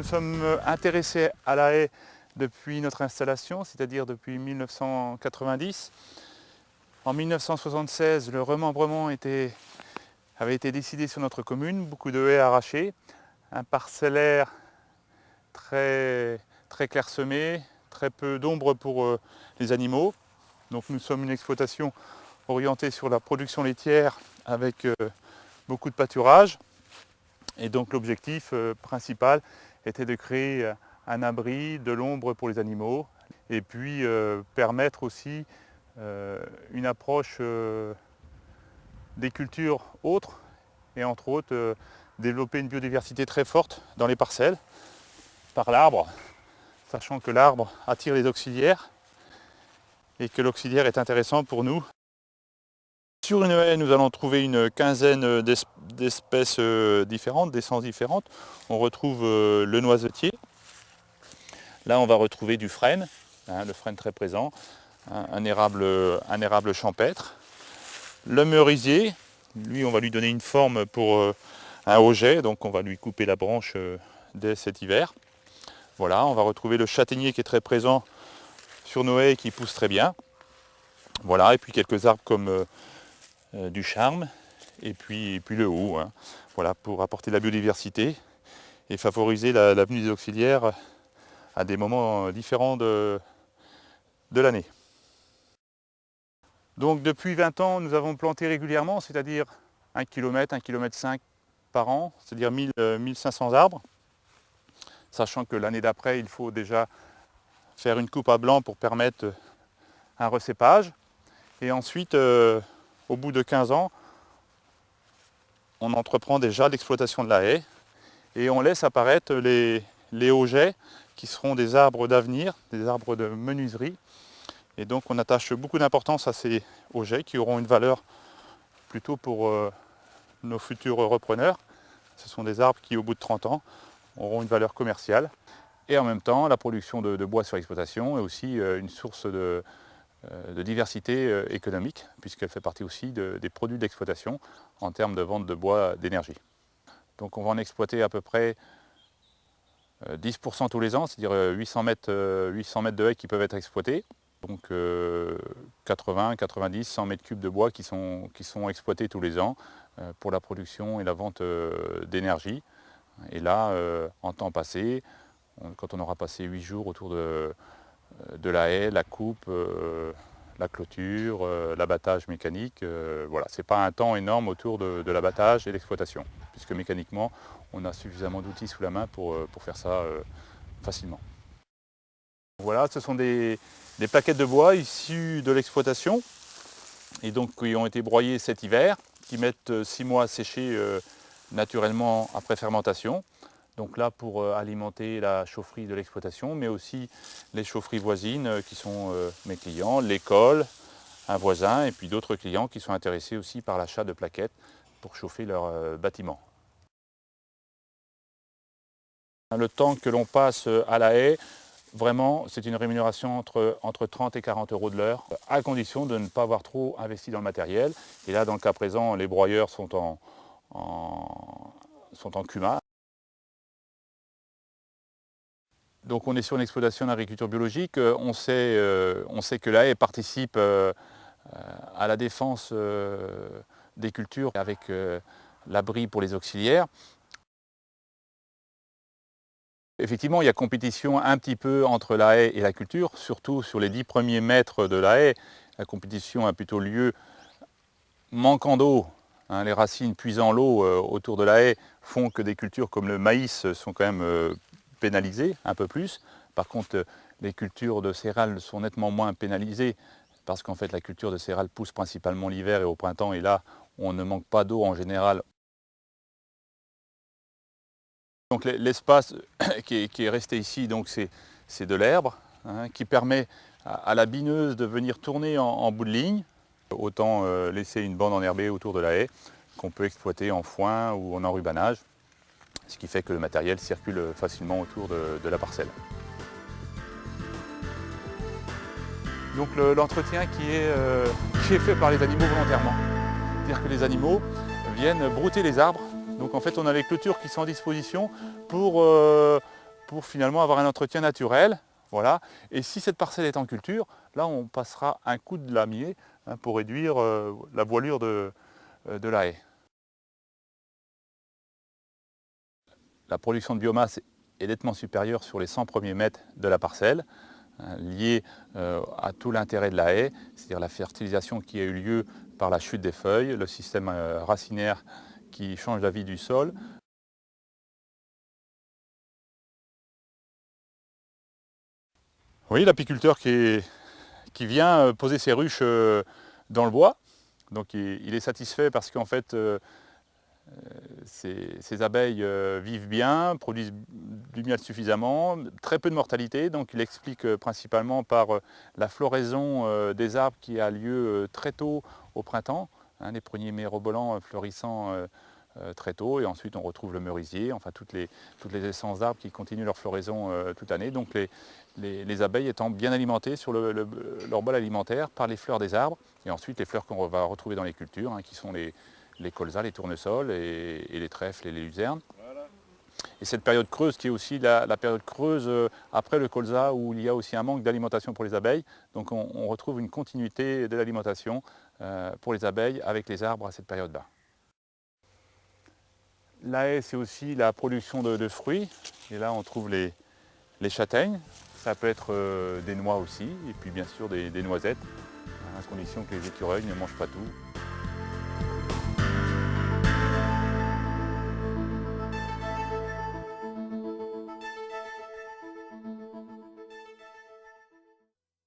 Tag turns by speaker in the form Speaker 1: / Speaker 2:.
Speaker 1: sommes intéressés à la haie depuis notre installation, c'est-à-dire depuis 1990. En 1976, le remembrement avait été décidé sur notre commune, beaucoup de haies arrachées, un parcellaire très clairsemé, très peu d'ombre pour les animaux. Donc nous sommes une exploitation orientée sur la production laitière avec beaucoup de pâturage. Et donc l'objectif principal était de créer un abri, de l'ombre pour les animaux et puis permettre aussi une approche des cultures autres et entre autres développer une biodiversité très forte dans les parcelles par l'arbre, sachant que l'arbre attire les auxiliaires et que l'auxiliaire est intéressant pour nous. Sur une haie, nous allons trouver une quinzaine d'espèces différentes, d'essences différentes. On retrouve le noisetier. Là, on va retrouver du frêne, le frêne très présent, un érable champêtre. Le merisier, lui, on va lui donner une forme pour un auget, donc on va lui couper la branche dès cet hiver. Voilà, on va retrouver le châtaignier qui est très présent sur nos haies et qui pousse très bien. Voilà, et puis quelques arbres comme du charme et puis le haut, voilà, pour apporter de la biodiversité et favoriser la venue des auxiliaires à des moments différents de l'année. Donc depuis 20 ans, nous avons planté régulièrement, c'est-à-dire 1 km, 1,5 km par an, c'est-à-dire 1500 arbres, sachant que l'année d'après, il faut déjà faire une coupe à blanc pour permettre un recépage. Et ensuite, au bout de 15 ans, on entreprend déjà l'exploitation de la haie et on laisse apparaître les augets qui seront des arbres d'avenir, des arbres de menuiserie. Et donc on attache beaucoup d'importance à ces augets qui auront une valeur plutôt pour nos futurs repreneurs. Ce sont des arbres qui au bout de 30 ans auront une valeur commerciale. Et en même temps, la production de bois sur l'exploitation est aussi une source de diversité économique, puisqu'elle fait partie aussi des produits d'exploitation en termes de vente de bois d'énergie. Donc on va en exploiter à peu près 10% tous les ans, c'est-à-dire 800 mètres de haies qui peuvent être exploités. Donc 80, 90, 100 mètres cubes de bois qui sont exploités tous les ans pour la production et la vente d'énergie. Et là, en temps passé, quand on aura passé 8 jours autour de la haie, la coupe, la clôture, l'abattage mécanique, voilà, ce n'est pas un temps énorme autour de l'abattage et l'exploitation, puisque mécaniquement, on a suffisamment d'outils sous la main pour faire ça facilement. Voilà, ce sont des plaquettes de bois issues de l'exploitation, et donc qui ont été broyées cet hiver, qui mettent 6 mois à sécher naturellement après fermentation. Donc là pour alimenter la chaufferie de l'exploitation, mais aussi les chaufferies voisines qui sont mes clients, l'école, un voisin et puis d'autres clients qui sont intéressés aussi par l'achat de plaquettes pour chauffer leur bâtiment. Le temps que l'on passe à la haie, vraiment c'est une rémunération entre 30 et 40 euros de l'heure, à condition de ne pas avoir trop investi dans le matériel. Et là dans le cas présent, les broyeurs sont en CUMA. Donc on est sur une exploitation d'agriculture biologique, on sait que la haie participe à la défense des cultures avec l'abri pour les auxiliaires. Effectivement, il y a compétition un petit peu entre la haie et la culture, surtout sur les 10 premiers mètres de la haie. La compétition a plutôt lieu manquant d'eau. Les racines puisant l'eau autour de la haie font que des cultures comme le maïs sont quand même pénalisées un peu plus. Par contre, les cultures de céréales sont nettement moins pénalisées parce qu'en fait la culture de céréales pousse principalement l'hiver et au printemps et là on ne manque pas d'eau en général. Donc l'espace qui est resté ici, c'est de l'herbe qui permet à la bineuse de venir tourner en bout de ligne. Autant laisser une bande enherbée autour de la haie qu'on peut exploiter en foin ou en enrubanage, ce qui fait que le matériel circule facilement autour de la parcelle. Donc l'entretien qui est fait par les animaux volontairement. C'est-à-dire que les animaux viennent brouter les arbres. Donc en fait on a les clôtures qui sont en disposition pour pour finalement avoir un entretien naturel. Voilà. Et si cette parcelle est en culture, là on passera un coup de lamier pour réduire la voilure de la haie. La production de biomasse est nettement supérieure sur les 100 premiers mètres de la parcelle, lié à tout l'intérêt de la haie, c'est-à-dire la fertilisation qui a eu lieu par la chute des feuilles, le système racinaire qui change la vie du sol. Oui, l'apiculteur qui vient poser ses ruches dans le bois, donc il est satisfait parce qu'en fait ces abeilles vivent bien, produisent du miel suffisamment, très peu de mortalité, donc il explique principalement par la floraison des arbres qui a lieu très tôt au printemps, les pruniers mérobolans fleurissant très tôt, et ensuite on retrouve le merisier, enfin toutes les essences d'arbres qui continuent leur floraison toute l'année. Donc les abeilles étant bien alimentées sur leur bol alimentaire par les fleurs des arbres, et ensuite les fleurs qu'on va retrouver dans les cultures, qui sont les colzas, les tournesols et les trèfles et les luzernes. Et cette période creuse qui est aussi la période creuse après le colza, où il y a aussi un manque d'alimentation pour les abeilles. Donc on retrouve une continuité de l'alimentation pour les abeilles avec les arbres à cette période-là. La haie, c'est aussi la production de fruits. Et là, on trouve les châtaignes. Ça peut être des noix aussi, et puis bien sûr des noisettes, à condition que les écureuils ne mangent pas tout.